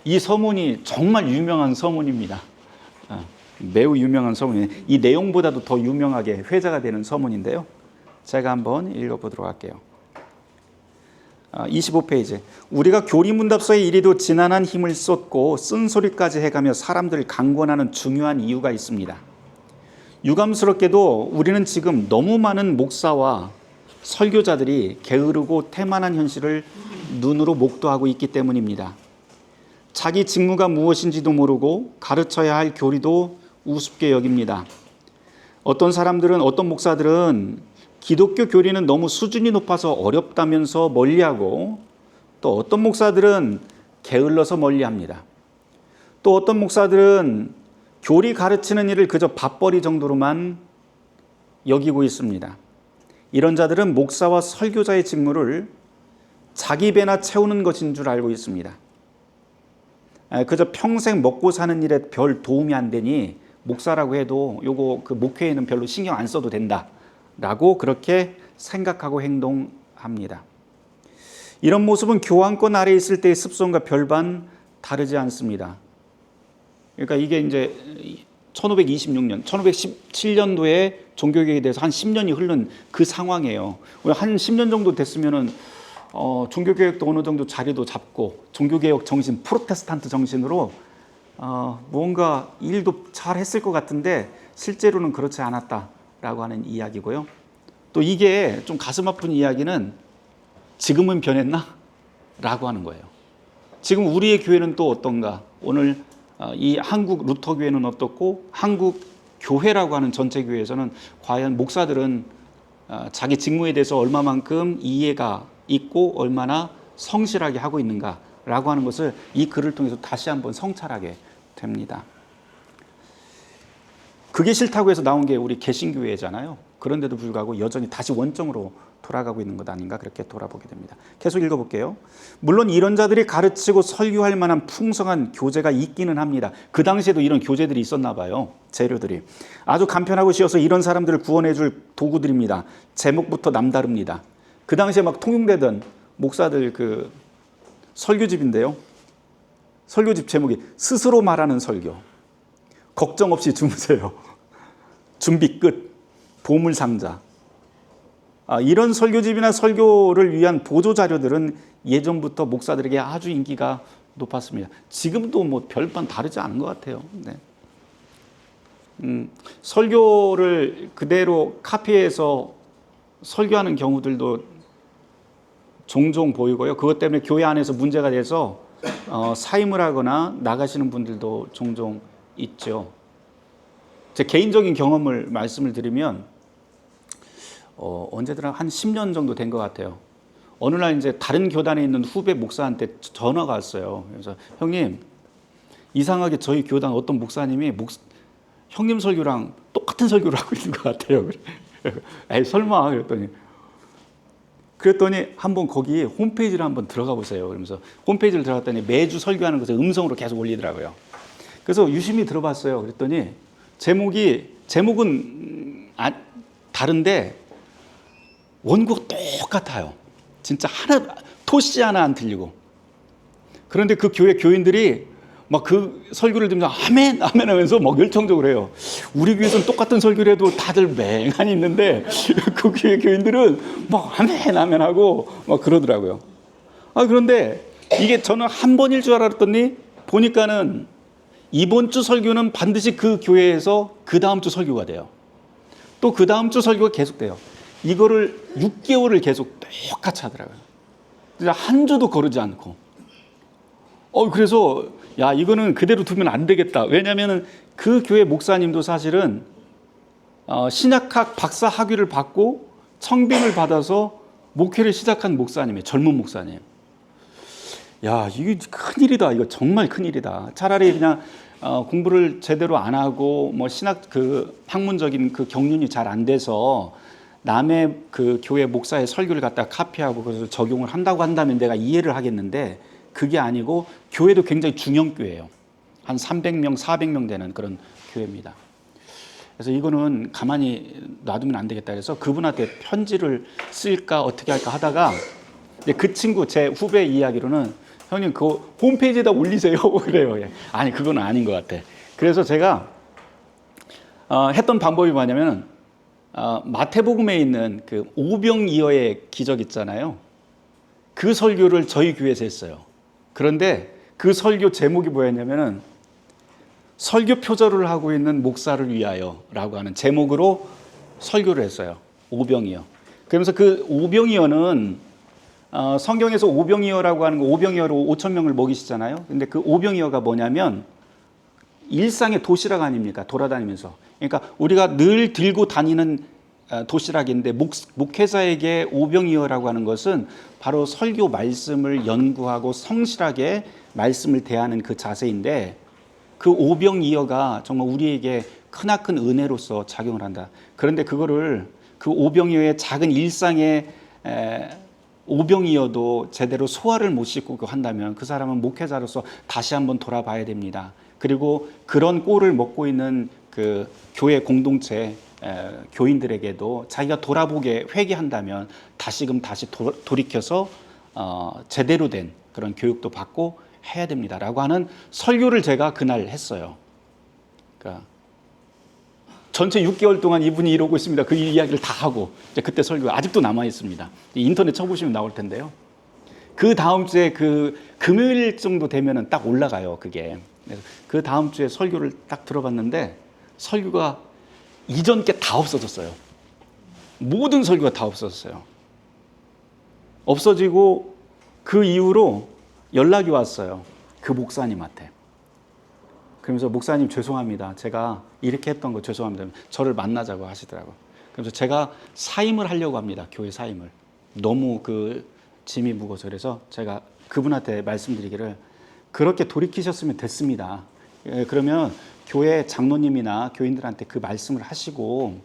이 서문이 정말 유명한 서문입니다. 매우 유명한 서문이에요. 이 내용보다도 더 유명하게 회자가 되는 서문인데요. 제가 한번 읽어보도록 할게요. 25페이지. 우리가 교리문답서에 이리도 지난한 힘을 쏟고 쓴소리까지 해가며 사람들을 강권하는 중요한 이유가 있습니다. 유감스럽게도 우리는 지금 너무 많은 목사와 설교자들이 게으르고 태만한 현실을 눈으로 목도하고 있기 때문입니다. 자기 직무가 무엇인지도 모르고 가르쳐야 할 교리도 우습게 여깁니다. 어떤 목사들은 기독교 교리는 너무 수준이 높아서 어렵다면서 멀리하고, 또 어떤 목사들은 게을러서 멀리합니다. 또 어떤 목사들은 교리 가르치는 일을 그저 밥벌이 정도로만 여기고 있습니다. 이런 자들은 목사와 설교자의 직무를 자기 배나 채우는 것인 줄 알고 있습니다. 그저 평생 먹고 사는 일에 별 도움이 안 되니 목사라고 해도 그 목회에는 별로 신경 안 써도 된다라고 그렇게 생각하고 행동합니다. 이런 모습은 교황권 아래에 있을 때의 습성과 별반 다르지 않습니다. 그러니까 이게 이제 1526년, 1517년도에 종교개혁에 대해서 한 10년이 흐른 그 상황이에요. 한 10년 정도 됐으면은 종교개혁도 어느 정도 자리도 잡고 종교개혁 정신, 프로테스탄트 정신으로 뭔가 일도 잘 했을 것 같은데 실제로는 그렇지 않았다라고 하는 이야기고요. 또 이게 좀 가슴 아픈 이야기는 지금은 변했나? 라고 하는 거예요. 지금 우리의 교회는 또 어떤가? 오늘 이 한국 루터 교회는 어떻고 한국 교회라고 하는 전체 교회에서는 과연 목사들은 자기 직무에 대해서 얼마만큼 이해가 있고 얼마나 성실하게 하고 있는가라고 하는 것을 이 글을 통해서 다시 한번 성찰하게 됩니다. 그게 싫다고 해서 나온 게 우리 개신교회잖아요. 그런데도 불구하고 여전히 다시 원점으로 돌아가고 있는 것 아닌가 그렇게 돌아보게 됩니다. 계속 읽어볼게요. 물론 이런 자들이 가르치고 설교할 만한 풍성한 교재가 있기는 합니다. 그 당시에도 이런 교재들이 있었나 봐요. 재료들이. 아주 간편하고 쉬워서 이런 사람들을 구원해 줄 도구들입니다. 제목부터 남다릅니다. 그 당시에 막 통용되던 목사들 그 설교집인데요. 설교집 제목이 스스로 말하는 설교. 걱정 없이 주무세요. 준비 끝. 보물상자. 이런 설교집이나 설교를 위한 보조자료들은 예전부터 목사들에게 아주 인기가 높았습니다. 지금도 뭐 별반 다르지 않은 것 같아요. 네. 설교를 그대로 카피해서 설교하는 경우들도 종종 보이고요. 그것 때문에 교회 안에서 문제가 돼서 사임을 하거나 나가시는 분들도 종종 있죠. 제 개인적인 경험을 말씀을 드리면 언제더라 한 10년 정도 된 것 같아요. 어느 날 이제 다른 교단에 있는 후배 목사한테 전화가 왔어요. 그래서 형님, 이상하게 저희 교단 어떤 목사님이 형님 설교랑 똑같은 설교를 하고 있는 것 같아요. 에이 설마 그랬더니 한번 거기 홈페이지를 한번 들어가 보세요. 그러면서 홈페이지를 들어갔더니 매주 설교하는 것을 음성으로 계속 올리더라고요. 그래서 유심히 들어봤어요. 그랬더니 제목은 다른데 원고가 똑같아요. 진짜 토시 하나 안 틀리고. 그런데 그 교회 교인들이 막 그 설교를 들으면서 아멘 아멘 하면서 막 열정적으로 해요. 우리 교회에서는 똑같은 설교를 해도 다들 맹하니 있는데 그 교회 교인들은 막 아멘 아멘 하고 막 그러더라고요. 그런데 이게 저는 한 번일 줄 알았더니 보니까는 이번 주 설교는 반드시 그 교회에서 그 다음 주 설교가 돼요. 또 그 다음 주 설교가 계속돼요. 이거를 6개월을 계속 똑같이 하더라고요. 진짜 한 주도 거르지 않고. 그래서 야 이거는 그대로 두면 안 되겠다. 왜냐하면 그 교회 목사님도 사실은 신약학 박사 학위를 받고 청빙을 받아서 목회를 시작한 목사님이에요. 젊은 목사님. 야 이게 큰일이다. 이거 정말 큰일이다. 차라리 그냥 공부를 제대로 안 하고 뭐 신학 그 학문적인 그 경륜이 잘 안 돼서 남의 그 교회 목사의 설교를 갖다가 카피하고 그래서 적용을 한다고 한다면 내가 이해를 하겠는데 그게 아니고 교회도 굉장히 중형 교회예요. 한 300명, 400명 되는 그런 교회입니다. 그래서 이거는 가만히 놔두면 안 되겠다. 그래서 그분한테 편지를 쓸까 어떻게 할까 하다가 그 친구 제 후배 이야기로는 형님 그거 홈페이지에다 올리세요 그래요. 예. 아니 그건 아닌 것 같아. 그래서 제가 했던 방법이 뭐냐면 마태복음에 있는 그 오병이어의 기적 있잖아요. 그 설교를 저희 교회에서 했어요. 그런데 그 설교 제목이 뭐였냐면은 설교 표절을 하고 있는 목사를 위하여라고 하는 제목으로 설교를 했어요. 오병이어. 그러면서 그 오병이어는 성경에서 오병이어라고 하는 거 오병이어로 5천 명을 먹이시잖아요. 근데 그 오병이어가 뭐냐면 일상의 도시락 아닙니까? 돌아다니면서. 그러니까 우리가 늘 들고 다니는 도시락인데 목회자에게 오병이어라고 하는 것은 바로 설교 말씀을 연구하고 성실하게 말씀을 대하는 그 자세인데 그 오병이어가 정말 우리에게 크나큰 은혜로서 작용을 한다. 그런데 그거를 그 오병이어의 작은 일상의 오병이어도 제대로 소화를 못 시키고 한다면 그 사람은 목회자로서 다시 한번 돌아봐야 됩니다. 그리고 그런 꼴을 먹고 있는 그 교회 공동체 교인들에게도 자기가 돌아보게 회개한다면 다시금 다시 돌이켜서 제대로 된 그런 교육도 받고 해야 됩니다라고 하는 설교를 제가 그날 했어요. 그러니까 전체 6개월 동안 이분이 이러고 있습니다. 그 이야기를 다 하고 이제 그때 설교가 아직도 남아 있습니다. 인터넷 쳐보시면 나올 텐데요. 그 다음 주에 그 금요일 정도 되면은 딱 올라가요. 그게. 그래서 그 다음 주에 설교를 딱 들어봤는데 설교가 이전 게 다 없어졌어요. 모든 설교가 다 없어졌어요. 없어지고 그 이후로 연락이 왔어요. 그 목사님한테. 그러면서 목사님 죄송합니다. 제가 이렇게 했던 거 죄송합니다. 저를 만나자고 하시더라고요. 그래서 제가 사임을 하려고 합니다. 교회 사임을. 너무 그 짐이 무거워서. 그래서 제가 그분한테 말씀드리기를 그렇게 돌이키셨으면 됐습니다. 그러면 교회 장로님이나 교인들한테 그 말씀을 하시고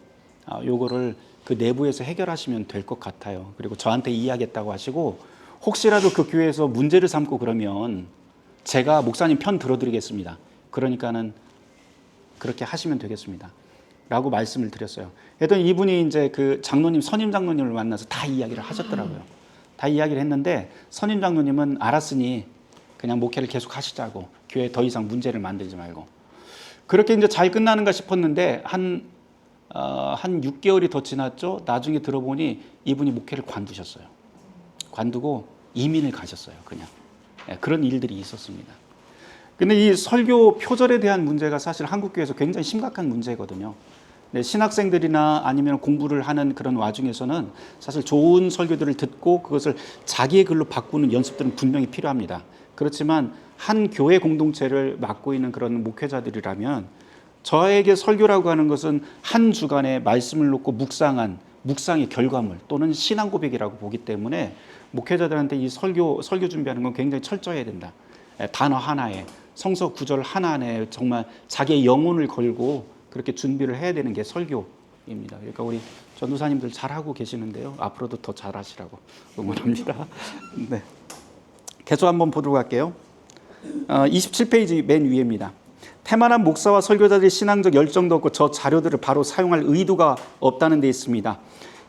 요거를 그 내부에서 해결하시면 될 것 같아요. 그리고 저한테 이야기했다고 하시고 혹시라도 그 교회에서 문제를 삼고 그러면 제가 목사님 편 들어드리겠습니다. 그러니까는 그렇게 하시면 되겠습니다. 라고 말씀을 드렸어요. 그랬더니 이분이 이제 그 장로님, 선임 장로님을 만나서 다 이야기를 하셨더라고요. 다 이야기를 했는데 선임 장로님은 알았으니 그냥 목회를 계속 하시자고 교회에 더 이상 문제를 만들지 말고 그렇게 이제 잘 끝나는가 싶었는데 한 6개월이 더 지났죠. 나중에 들어보니 이분이 목회를 관두셨어요. 관두고 이민을 가셨어요. 그냥 그런 일들이 있었습니다. 근데 이 설교 표절에 대한 문제가 사실 한국교회에서 굉장히 심각한 문제거든요. 신학생들이나 아니면 공부를 하는 그런 와중에서는 사실 좋은 설교들을 듣고 그것을 자기의 글로 바꾸는 연습들은 분명히 필요합니다. 그렇지만 한 교회 공동체를 맡고 있는 그런 목회자들이라면 저에게 설교라고 하는 것은 한 주간의 말씀을 놓고 묵상한 묵상의 결과물 또는 신앙 고백이라고 보기 때문에 목회자들한테 이 설교 준비하는 건 굉장히 철저해야 된다. 단어 하나에 성서 구절 하나에 정말 자기의 영혼을 걸고 그렇게 준비를 해야 되는 게 설교입니다. 그러니까 우리 전도사님들 잘하고 계시는데요. 앞으로도 더 잘하시라고 응원합니다. 네. 계속 한번 보도록 할게요. 27페이지 맨 위에입니다. 태만한 목사와 설교자들의 신앙적 열정도 없고 저 자료들을 바로 사용할 의도가 없다는 데 있습니다.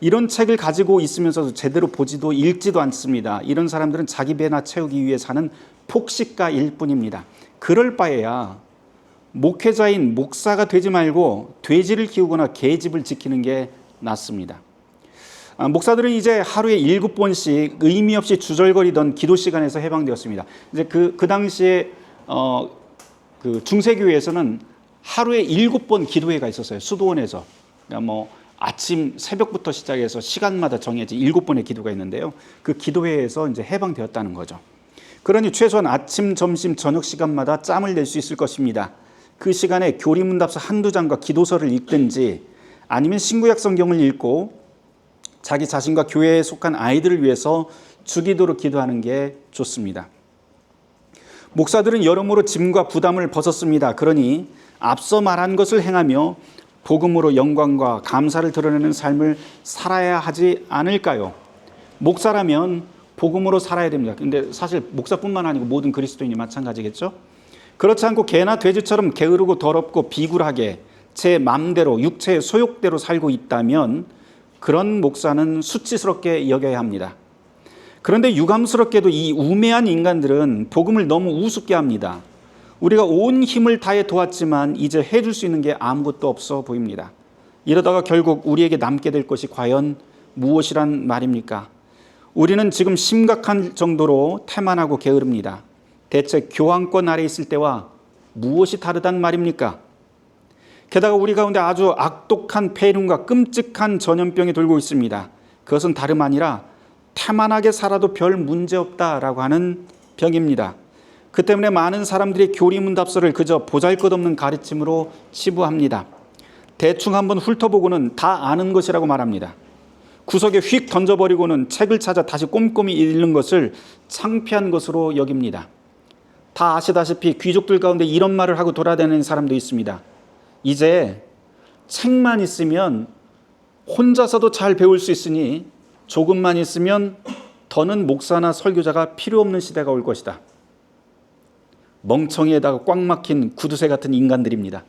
이런 책을 가지고 있으면서도 제대로 보지도 읽지도 않습니다. 이런 사람들은 자기 배나 채우기 위해 사는 폭식가일 뿐입니다. 그럴 바에야 목회자인 목사가 되지 말고 돼지를 키우거나 계집을 지키는 게 낫습니다. 목사들은 이제 하루에 7번씩 의미 없이 주절거리던 기도 시간에서 해방되었습니다. 이제 그 당시에 그 중세교회에서는 하루에 7번 기도회가 있었어요. 수도원에서. 그러니까 뭐 아침 새벽부터 시작해서 시간마다 정해진 7번의 기도가 있는데요. 그 기도회에서 이제 해방되었다는 거죠. 그러니 최소한 아침, 점심, 저녁 시간마다 짬을 낼 수 있을 것입니다. 그 시간에 교리문답서 한두 장과 기도서를 읽든지 아니면 신구약 성경을 읽고 자기 자신과 교회에 속한 아이들을 위해서 주기도로 기도하는 게 좋습니다. 목사들은 여러모로 짐과 부담을 벗었습니다. 그러니 앞서 말한 것을 행하며 복음으로 영광과 감사를 드러내는 삶을 살아야 하지 않을까요? 목사라면 복음으로 살아야 됩니다. 근데 사실 목사뿐만 아니고 모든 그리스도인이 마찬가지겠죠? 그렇지 않고 개나 돼지처럼 게으르고 더럽고 비굴하게 제 마음대로 육체의 소욕대로 살고 있다면 그런 목사는 수치스럽게 여겨야 합니다. 그런데 유감스럽게도 이 우매한 인간들은 복음을 너무 우습게 합니다. 우리가 온 힘을 다해 도왔지만 이제 해줄 수 있는 게 아무것도 없어 보입니다. 이러다가 결국 우리에게 남게 될 것이 과연 무엇이란 말입니까? 우리는 지금 심각한 정도로 태만하고 게으릅니다. 대체 교황권 아래 있을 때와 무엇이 다르단 말입니까? 게다가 우리 가운데 아주 악독한 폐륜과 끔찍한 전염병이 돌고 있습니다. 그것은 다름 아니라 태만하게 살아도 별 문제없다라고 하는 병입니다. 그 때문에 많은 사람들이 교리문답서를 그저 보잘것없는 가르침으로 치부합니다. 대충 한번 훑어보고는 다 아는 것이라고 말합니다. 구석에 휙 던져버리고는 책을 찾아 다시 꼼꼼히 읽는 것을 창피한 것으로 여깁니다. 다 아시다시피 귀족들 가운데 이런 말을 하고 돌아다니는 사람도 있습니다. 이제 책만 있으면 혼자서도 잘 배울 수 있으니 조금만 있으면 더는 목사나 설교자가 필요 없는 시대가 올 것이다. 멍청이에다가 꽉 막힌 구두쇠 같은 인간들입니다.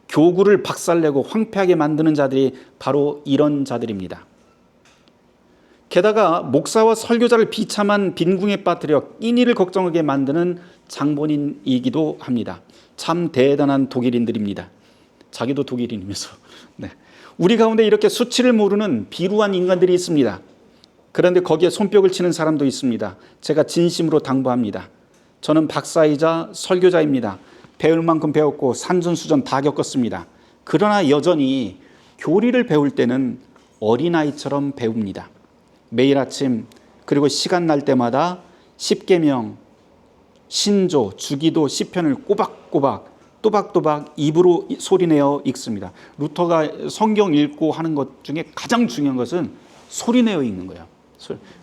교구를 박살내고 황폐하게 만드는 자들이 바로 이런 자들입니다. 게다가 목사와 설교자를 비참한 빈궁에 빠뜨려 끼니를 걱정하게 만드는 장본인이기도 합니다. 참 대단한 독일인들입니다. 자기도 독일인이면서. 네. 우리 가운데 이렇게 수치를 모르는 비루한 인간들이 있습니다. 그런데 거기에 손뼉을 치는 사람도 있습니다. 제가 진심으로 당부합니다. 저는 박사이자 설교자입니다. 배울 만큼 배웠고 산전수전 다 겪었습니다. 그러나 여전히 교리를 배울 때는 어린아이처럼 배웁니다. 매일 아침 그리고 시간 날 때마다 십계명, 신조, 주기도, 시편을 꼬박꼬박 또박또박 입으로 소리내어 읽습니다. 루터가 성경 읽고 하는 것 중에 가장 중요한 것은 소리내어 읽는 거예요.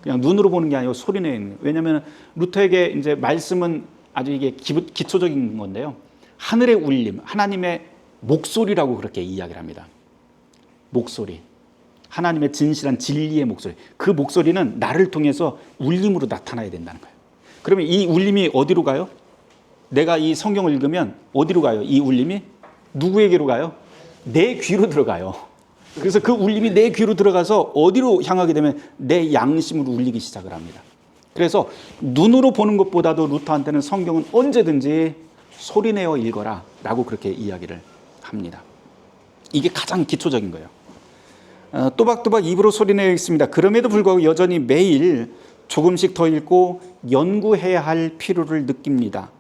그냥 눈으로 보는 게 아니고 소리내어 읽는 거예요. 왜냐하면 루터에게 이제 말씀은 아주 이게 기초적인 건데요. 하늘의 울림, 하나님의 목소리라고 그렇게 이야기를 합니다. 목소리. 하나님의 진실한 진리의 목소리. 그 목소리는 나를 통해서 울림으로 나타나야 된다는 거예요. 그러면 이 울림이 어디로 가요? 내가 이 성경을 읽으면 어디로 가요? 이 울림이 누구에게로 가요? 내 귀로 들어가요. 그래서 그 울림이 내 귀로 들어가서 어디로 향하게 되면 내 양심으로 울리기 시작을 합니다. 그래서 눈으로 보는 것보다도 루터한테는 성경은 언제든지 소리내어 읽어라 라고 그렇게 이야기를 합니다. 이게 가장 기초적인 거예요. 또박또박 입으로 소리내어 읽습니다. 그럼에도 불구하고 여전히 매일 조금씩 더 읽고 연구해야 할 필요를 느낍니다.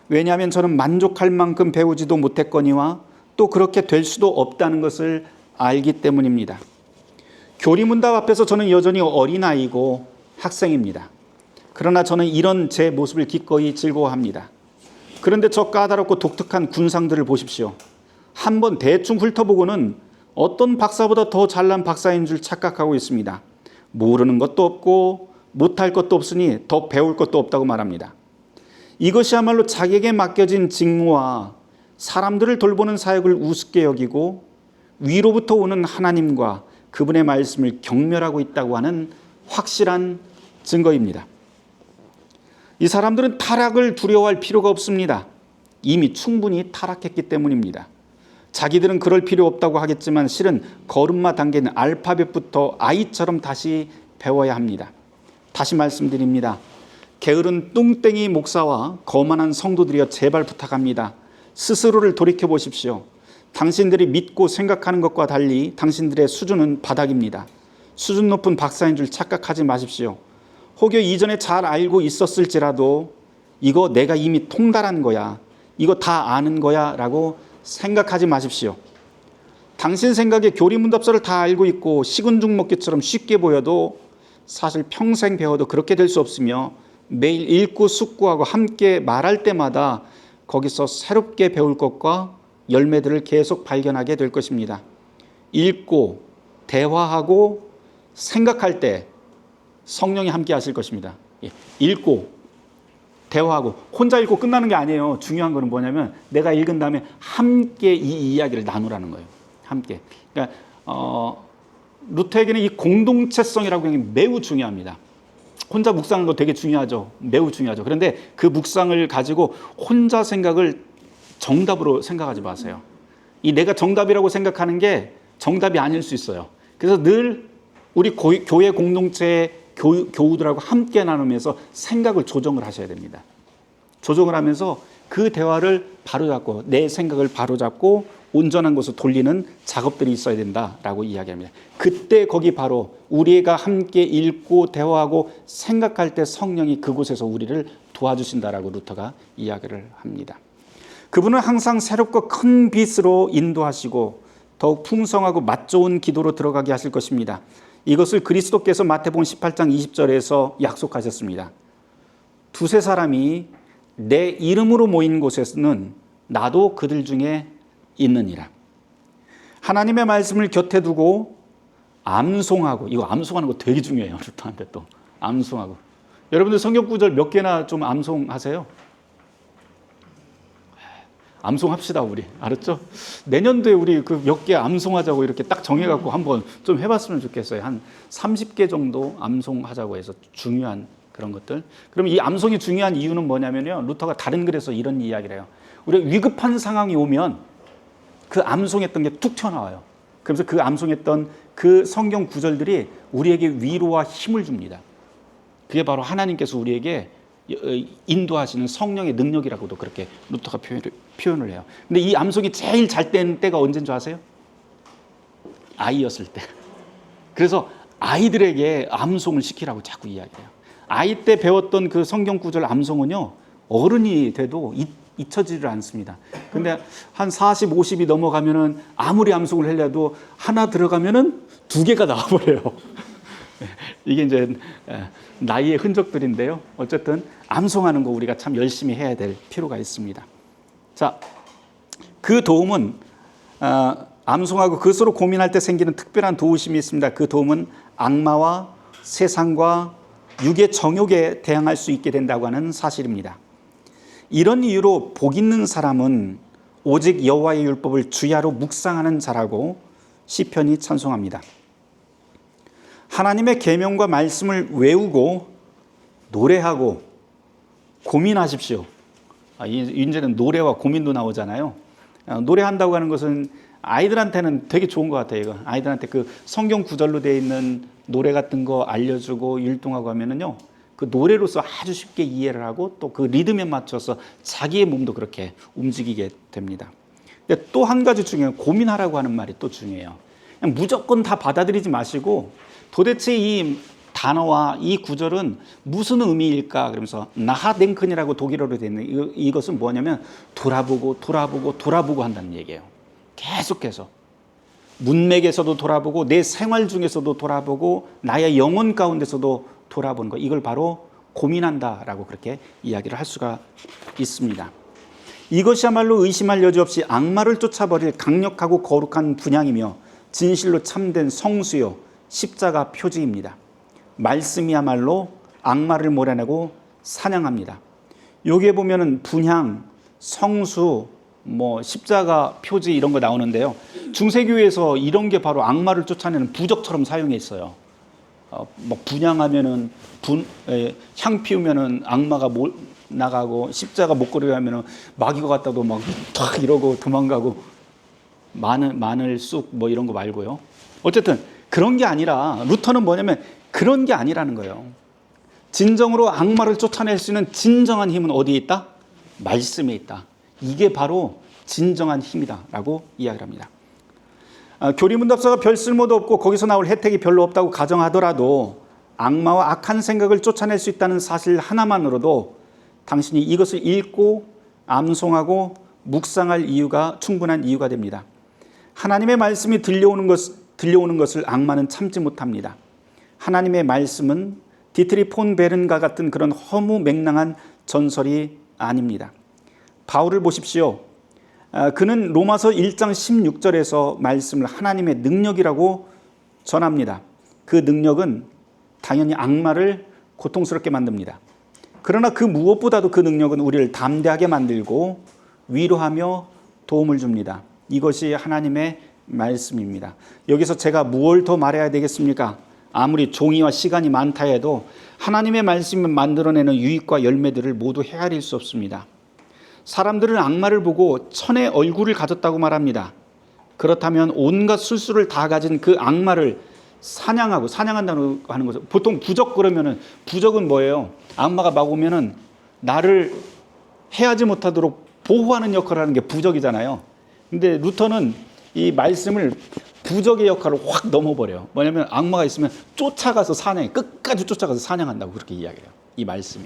왜냐하면 저는 만족할 만큼 배우지도 못했거니와 또 그렇게 될 수도 없다는 것을 알기 때문입니다. 교리문답 앞에서 저는 여전히 어린아이고 학생입니다. 그러나 저는 이런 제 모습을 기꺼이 즐거워합니다. 그런데 저 까다롭고 독특한 군상들을 보십시오. 한번 대충 훑어보고는 어떤 박사보다 더 잘난 박사인 줄 착각하고 있습니다. 모르는 것도 없고 못할 것도 없으니 더 배울 것도 없다고 말합니다. 이것이야말로 자기에게 맡겨진 직무와 사람들을 돌보는 사역을 우습게 여기고 위로부터 오는 하나님과 그분의 말씀을 경멸하고 있다고 하는 확실한 증거입니다. 이 사람들은 타락을 두려워할 필요가 없습니다. 이미 충분히 타락했기 때문입니다. 자기들은 그럴 필요 없다고 하겠지만 실은 걸음마 단계는 알파벳부터 아이처럼 다시 배워야 합니다. 다시 말씀드립니다. 게으른 뚱땡이 목사와 거만한 성도들이여 제발 부탁합니다. 스스로를 돌이켜 보십시오. 당신들이 믿고 생각하는 것과 달리 당신들의 수준은 바닥입니다. 수준 높은 박사인 줄 착각하지 마십시오. 혹여 이전에 잘 알고 있었을지라도 이거 내가 이미 통달한 거야. 이거 다 아는 거야 라고 생각하지 마십시오. 당신 생각에 교리문답서를 다 알고 있고 식은 죽 먹기처럼 쉽게 보여도 사실 평생 배워도 그렇게 될 수 없으며 매일 읽고 숙고하고 함께 말할 때마다 거기서 새롭게 배울 것과 열매들을 계속 발견하게 될 것입니다. 읽고 대화하고 생각할 때 성령이 함께 하실 것입니다. 읽고 대화하고 혼자 읽고 끝나는 게 아니에요. 중요한 거는 뭐냐면 내가 읽은 다음에 함께 이 이야기를 나누라는 거예요. 함께. 그러니까 루터에게는 이 공동체성이라고 하는 게 매우 중요합니다. 혼자 묵상하는 거 되게 중요하죠. 매우 중요하죠. 그런데 그 묵상을 가지고 혼자 생각을 정답으로 생각하지 마세요. 이 내가 정답이라고 생각하는 게 정답이 아닐 수 있어요. 그래서 늘 우리 교회 공동체의 교우들하고 함께 나누면서 생각을 조정을 하셔야 됩니다. 조정을 하면서 그 대화를 바로잡고 내 생각을 바로잡고 온전한 곳으로 돌리는 작업들이 있어야 된다라고 이야기합니다. 그때 거기 바로 우리가 함께 읽고 대화하고 생각할 때 성령이 그곳에서 우리를 도와주신다라고 루터가 이야기를 합니다. 그분은 항상 새롭고 큰 빛으로 인도하시고 더욱 풍성하고 맛 좋은 기도로 들어가게 하실 것입니다. 이것을 그리스도께서 마태복음 18장 20절에서 약속하셨습니다. 두세 사람이 내 이름으로 모인 곳에서는 나도 그들 중에 있느니라. 하나님의 말씀을 곁에 두고 암송하고, 이거 암송하는 거 되게 중요해요. 루터한테 또 암송하고. 여러분들 성경 구절 몇 개나 좀 암송하세요? 암송합시다 우리. 알았죠? 내년도에 우리 그 몇 개 암송하자고 이렇게 딱 정해갖고 한번 좀 해봤으면 좋겠어요. 한 30개 정도 암송하자고 해서 중요한 그런 것들. 그럼 이 암송이 중요한 이유는 뭐냐면요. 루터가 다른 글에서 이런 이야기를 해요. 우리가 위급한 상황이 오면 그 암송했던 게 툭 튀어나와요. 그래서 그 암송했던 그 성경 구절들이 우리에게 위로와 힘을 줍니다. 그게 바로 하나님께서 우리에게 인도하시는 성령의 능력이라고도 그렇게 루터가 표현을 해요. 근데 이 암송이 제일 잘 된 때가 언제인 줄 아세요? 아이였을 때. 그래서 아이들에게 암송을 시키라고 자꾸 이야기해요. 아이 때 배웠던 그 성경 구절 암송은요, 어른이 돼도 잊혀지질 않습니다. 근데 한 40, 50이 넘어가면은 아무리 암송을 하려도 하나 들어가면은 두 개가 나와버려요. 이게 이제 나이의 흔적들인데요. 어쨌든 암송하는 거 우리가 참 열심히 해야 될 필요가 있습니다. 자, 그 도움은 암송하고 그것으로 고민할 때 생기는 특별한 도우심이 있습니다. 그 도움은 악마와 세상과 육의 정욕에 대항할 수 있게 된다고 하는 사실입니다. 이런 이유로 복 있는 사람은 오직 여호와의 율법을 주야로 묵상하는 자라고 시편이 찬송합니다. 하나님의 계명과 말씀을 외우고 노래하고 고민하십시오. 이제는 노래와 고민도 나오잖아요. 노래한다고 하는 것은 아이들한테는 되게 좋은 것 같아요. 이거. 아이들한테 그 성경 구절로 되어 있는 노래 같은 거 알려주고 율동하고 하면은요, 그 노래로서 아주 쉽게 이해를 하고 또 그 리듬에 맞춰서 자기의 몸도 그렇게 움직이게 됩니다. 근데 또 한 가지 중요한, 고민하라고 하는 말이 또 중요해요. 그냥 무조건 다 받아들이지 마시고 도대체 이 단어와 이 구절은 무슨 의미일까? 그러면서 나하덴큰이라고 독일어로 되어 있는 이것은 뭐냐면 돌아보고 한다는 얘기예요. 계속해서 문맥에서도 돌아보고 내 생활 중에서도 돌아보고 나의 영혼 가운데서도 돌아보는 것, 이걸 바로 고민한다라고 그렇게 이야기를 할 수가 있습니다. 이것이야말로 의심할 여지 없이 악마를 쫓아버릴 강력하고 거룩한 분향이며 진실로 참된 성수요 십자가 표지입니다. 말씀이야말로 악마를 몰아내고 사냥합니다. 여기에 보면은 분향, 성수, 십자가 표지 이런 거 나오는데요. 중세교회에서 이런 게 바로 악마를 쫓아내는 부적처럼 사용해 있어요. 분향하면은 향 피우면은 악마가 나가고, 십자가 목걸이를 하면은 마귀가 갔다도 막 탁 이러고 도망가고, 마늘 쑥 이런 거 말고요. 어쨌든 그런 게 아니라, 루터는 뭐냐면 그런 게 아니라는 거예요. 진정으로 악마를 쫓아낼 수 있는 진정한 힘은 어디에 있다? 말씀에 있다. 이게 바로 진정한 힘이다라고 이야기를 합니다. 교리문답서가 별 쓸모도 없고 거기서 나올 혜택이 별로 없다고 가정하더라도 악마와 악한 생각을 쫓아낼 수 있다는 사실 하나만으로도 당신이 이것을 읽고 암송하고 묵상할 이유가, 충분한 이유가 됩니다. 하나님의 말씀이 들려오는 것을 악마는 참지 못합니다. 하나님의 말씀은 디트리 폰 베른과 같은 그런 허무맹랑한 전설이 아닙니다. 바울을 보십시오. 그는 로마서 1장 16절에서 말씀을 하나님의 능력이라고 전합니다. 그 능력은 당연히 악마를 고통스럽게 만듭니다. 그러나 그 무엇보다도 그 능력은 우리를 담대하게 만들고 위로하며 도움을 줍니다. 이것이 하나님의 말씀입니다. 여기서 제가 무엇을 더 말해야 되겠습니까? 아무리 종이와 시간이 많다 해도 하나님의 말씀이 만들어내는 유익과 열매들을 모두 헤아릴 수 없습니다. 사람들은 악마를 보고 천의 얼굴을 가졌다고 말합니다. 그렇다면 온갖 술수를 다 가진 그 악마를 사냥한다고 하는 거죠. 보통 부적 그러면은, 부적은 뭐예요? 악마가 막 오면은 나를 해하지 못하도록 보호하는 역할을 하는 게 부적이잖아요. 근데 루터는 이 말씀을 부적의 역할을 확 넘어버려요. 뭐냐면 악마가 있으면 쫓아가서 끝까지 쫓아가서 사냥한다고 그렇게 이야기해요. 이 말씀이.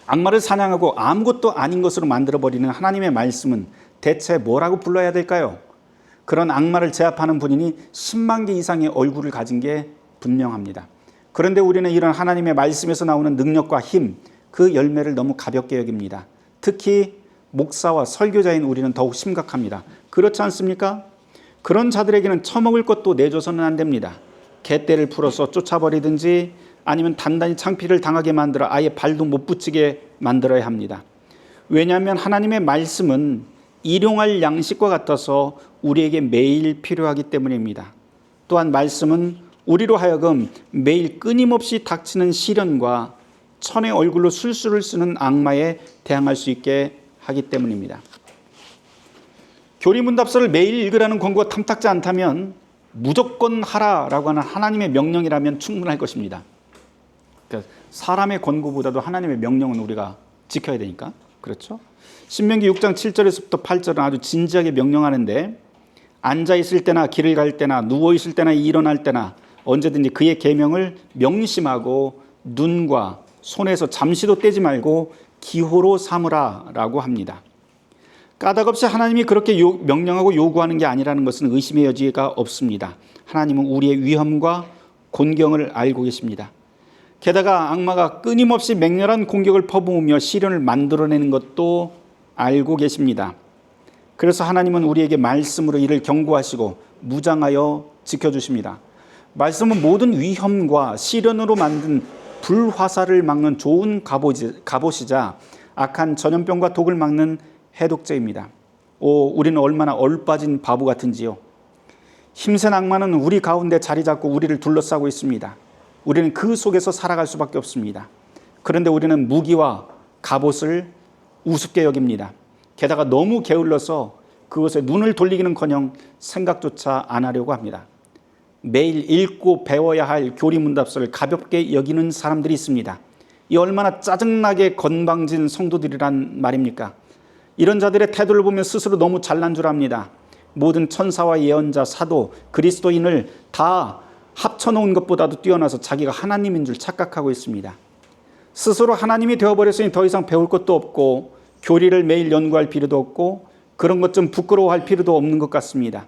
악마를 사냥하고 아무것도 아닌 것으로 만들어버리는 하나님의 말씀은 대체 뭐라고 불러야 될까요? 그런 악마를 제압하는 분이니 10만 개 이상의 얼굴을 가진 게 분명합니다. 그런데 우리는 이런 하나님의 말씀에서 나오는 능력과 힘, 그 열매를 너무 가볍게 여깁니다. 특히 목사와 설교자인 우리는 더욱 심각합니다. 그렇지 않습니까? 그런 자들에게는 처먹을 것도 내줘서는 안 됩니다. 갯대를 풀어서 쫓아버리든지 아니면 단단히 창피를 당하게 만들어 아예 발도 못 붙이게 만들어야 합니다. 왜냐하면 하나님의 말씀은 일용할 양식과 같아서 우리에게 매일 필요하기 때문입니다. 또한 말씀은 우리로 하여금 매일 끊임없이 닥치는 시련과 천의 얼굴로 술수를 쓰는 악마에 대항할 수 있게 하기 때문입니다. 교리문답서를 매일 읽으라는 권고가 탐탁지 않다면 무조건 하라라고 하는 하나님의 명령이라면 충분할 것입니다. 그러니까 사람의 권고보다도 하나님의 명령은 우리가 지켜야 되니까. 그렇죠? 신명기 6장 7절에서부터 8절은 아주 진지하게 명령하는데, 앉아있을 때나 길을 갈 때나 누워있을 때나 일어날 때나 언제든지 그의 계명을 명심하고 눈과 손에서 잠시도 떼지 말고 기호로 삼으라 라고 합니다. 까닭없이 하나님이 그렇게 명령하고 요구하는 게 아니라는 것은 의심의 여지가 없습니다. 하나님은 우리의 위험과 곤경을 알고 계십니다. 게다가 악마가 끊임없이 맹렬한 공격을 퍼부으며 시련을 만들어내는 것도 알고 계십니다. 그래서 하나님은 우리에게 말씀으로 이를 경고하시고 무장하여 지켜주십니다. 말씀은 모든 위험과 시련으로 만든 불화살을 막는 좋은 갑옷이자 악한 전염병과 독을 막는 해독제입니다. 우리는 얼마나 얼빠진 바보 같은지요. 힘센 악마는 우리 가운데 자리 잡고 우리를 둘러싸고 있습니다. 우리는 그 속에서 살아갈 수밖에 없습니다. 그런데 우리는 무기와 갑옷을 우습게 여깁니다. 게다가 너무 게을러서 그것에 눈을 돌리기는커녕 생각조차 안 하려고 합니다. 매일 읽고 배워야 할 교리문답서를 가볍게 여기는 사람들이 있습니다. 이 얼마나 짜증나게 건방진 성도들이란 말입니까? 이런 자들의 태도를 보면 스스로 너무 잘난 줄 압니다. 모든 천사와 예언자, 사도, 그리스도인을 다 합쳐놓은 것보다도 뛰어나서 자기가 하나님인 줄 착각하고 있습니다. 스스로 하나님이 되어버렸으니 더 이상 배울 것도 없고 교리를 매일 연구할 필요도 없고 그런 것 좀 부끄러워할 필요도 없는 것 같습니다.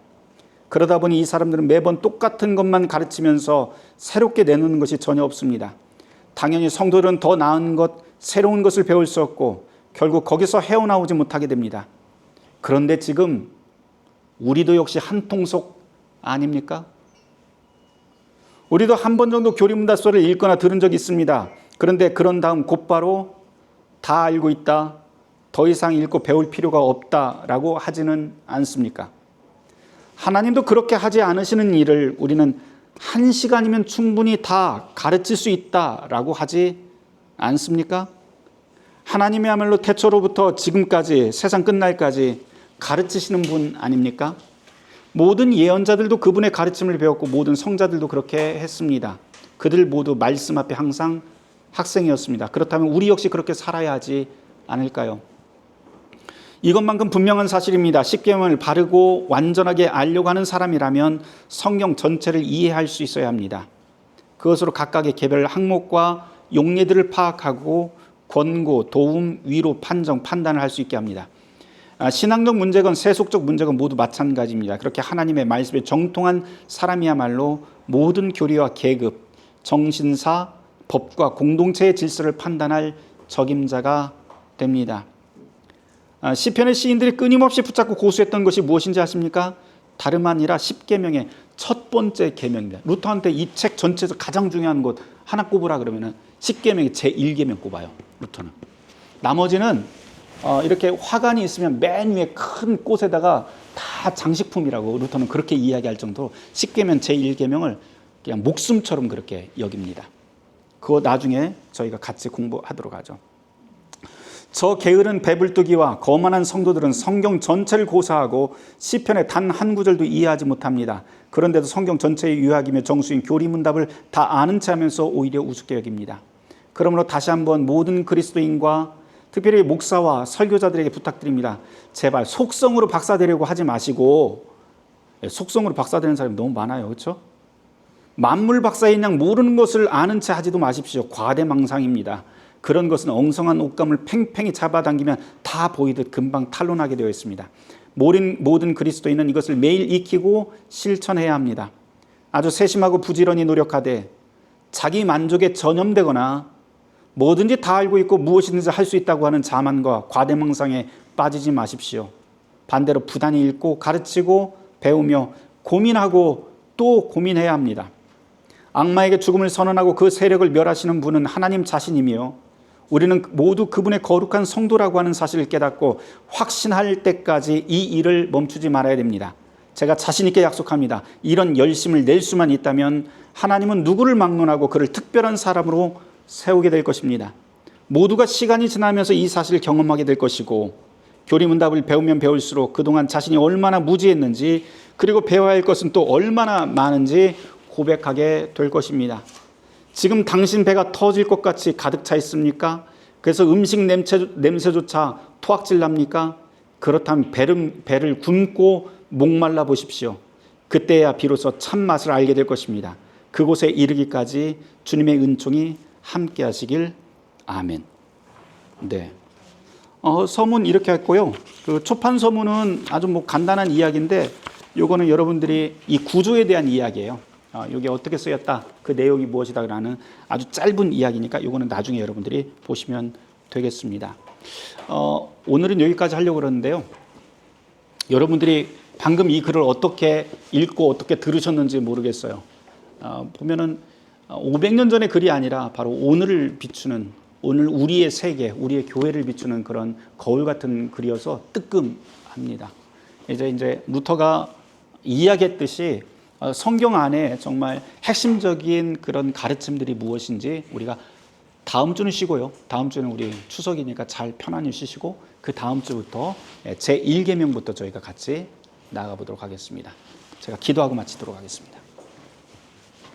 그러다 보니 이 사람들은 매번 똑같은 것만 가르치면서 새롭게 내놓는 것이 전혀 없습니다. 당연히 성도들은 더 나은 것, 새로운 것을 배울 수 없고 결국 거기서 헤어나오지 못하게 됩니다. 그런데 지금 우리도 역시 한 통속 아닙니까? 우리도 한 번 정도 교리문답서를 읽거나 들은 적이 있습니다. 그런데 그런 다음 곧바로 다 알고 있다, 더 이상 읽고 배울 필요가 없다라고 하지는 않습니까? 하나님도 그렇게 하지 않으시는 일을 우리는 1시간이면 충분히 다 가르칠 수 있다라고 하지 않습니까? 하나님이야말로 태초로부터 지금까지 세상 끝날까지 가르치시는 분 아닙니까? 모든 예언자들도 그분의 가르침을 배웠고 모든 성자들도 그렇게 했습니다. 그들 모두 말씀 앞에 항상 학생이었습니다. 그렇다면 우리 역시 그렇게 살아야 하지 않을까요? 이것만큼 분명한 사실입니다. 십계명을 바르고 완전하게 알려고 하는 사람이라면 성경 전체를 이해할 수 있어야 합니다. 그것으로 각각의 개별 항목과 용례들을 파악하고 권고, 도움, 위로, 판정, 판단을 할 수 있게 합니다. 신앙적 문제건 세속적 문제건 모두 마찬가지입니다. 그렇게 하나님의 말씀에 정통한 사람이야말로 모든 교리와 계급, 정신사, 법과 공동체의 질서를 판단할 적임자가 됩니다. 시편의 시인들이 끊임없이 붙잡고 고수했던 것이 무엇인지 아십니까? 다름 아니라 십계명의 첫 번째 계명입니다. 루터한테 이 책 전체에서 가장 중요한 것 하나 꼽으라 그러면은 십계명의 제1계명 꼽아요. 루터는. 나머지는 이렇게 화관이 있으면 맨 위에 큰 꽃에다가 다 장식품이라고 루터는 그렇게 이야기할 정도로 십계명 제1계명을 그냥 목숨처럼 그렇게 여깁니다. 그거 나중에 저희가 같이 공부하도록 하죠. 저 게으른 배불뚝이와 거만한 성도들은 성경 전체를 고사하고 시편의 단 한 구절도 이해하지 못합니다. 그런데도 성경 전체의 유학이며 정수인 교리문답을 다 아는 체 하면서 오히려 우습게 여깁니다. 그러므로 다시 한번 모든 그리스도인과 특별히 목사와 설교자들에게 부탁드립니다. 제발 속성으로 박사되려고 하지 마시고, 속성으로 박사되는 사람이 너무 많아요. 그렇죠? 만물 박사인 양 모르는 것을 아는 체 하지도 마십시오. 과대망상입니다. 그런 것은 엉성한 옷감을 팽팽히 잡아당기면 다 보이듯 금방 탄로나게 되어 있습니다. 모든 그리스도인은 이것을 매일 익히고 실천해야 합니다. 아주 세심하고 부지런히 노력하되 자기 만족에 전염되거나 뭐든지 다 알고 있고 무엇이든지 할 수 있다고 하는 자만과 과대망상에 빠지지 마십시오. 반대로 부단히 읽고 가르치고 배우며 고민하고 또 고민해야 합니다. 악마에게 죽음을 선언하고 그 세력을 멸하시는 분은 하나님 자신이며 우리는 모두 그분의 거룩한 성도라고 하는 사실을 깨닫고 확신할 때까지 이 일을 멈추지 말아야 됩니다. 제가 자신 있게 약속합니다. 이런 열심을 낼 수만 있다면 하나님은 누구를 막론하고 그를 특별한 사람으로 세우게 될 것입니다. 모두가 시간이 지나면서 이 사실을 경험하게 될 것이고 교리문답을 배우면 배울수록 그동안 자신이 얼마나 무지했는지 그리고 배워야 할 것은 또 얼마나 많은지 고백하게 될 것입니다. 지금 당신 배가 터질 것 같이 가득 차 있습니까? 그래서 음식 냄새조차 토악질 납니까? 그렇다면 배를 굶고 목말라 보십시오. 그때야 비로소 참맛을 알게 될 것입니다. 그곳에 이르기까지 주님의 은총이 함께 하시길. 아멘. 네. 서문 이렇게 했고요. 그 초판 서문은 아주 간단한 이야기인데 요거는 여러분들이 이 구조에 대한 이야기예요. 이게 어떻게 쓰였다, 그 내용이 무엇이다 라는 아주 짧은 이야기니까 이거는 나중에 여러분들이 보시면 되겠습니다. 오늘은 여기까지 하려고 그러는데요. 여러분들이 방금 이 글을 어떻게 읽고 어떻게 들으셨는지 모르겠어요. 보면은 500년 전의 글이 아니라 바로 오늘을 비추는, 오늘 우리의 세계, 우리의 교회를 비추는 그런 거울 같은 글이어서 뜨끔합니다. 이제 루터가 이야기했듯이 성경 안에 정말 핵심적인 그런 가르침들이 무엇인지 우리가 다음 주는 쉬고요. 다음 주는 우리 추석이니까 잘 편안히 쉬시고 그 다음 주부터 제1계명부터 저희가 같이 나아가 보도록 하겠습니다. 제가 기도하고 마치도록 하겠습니다.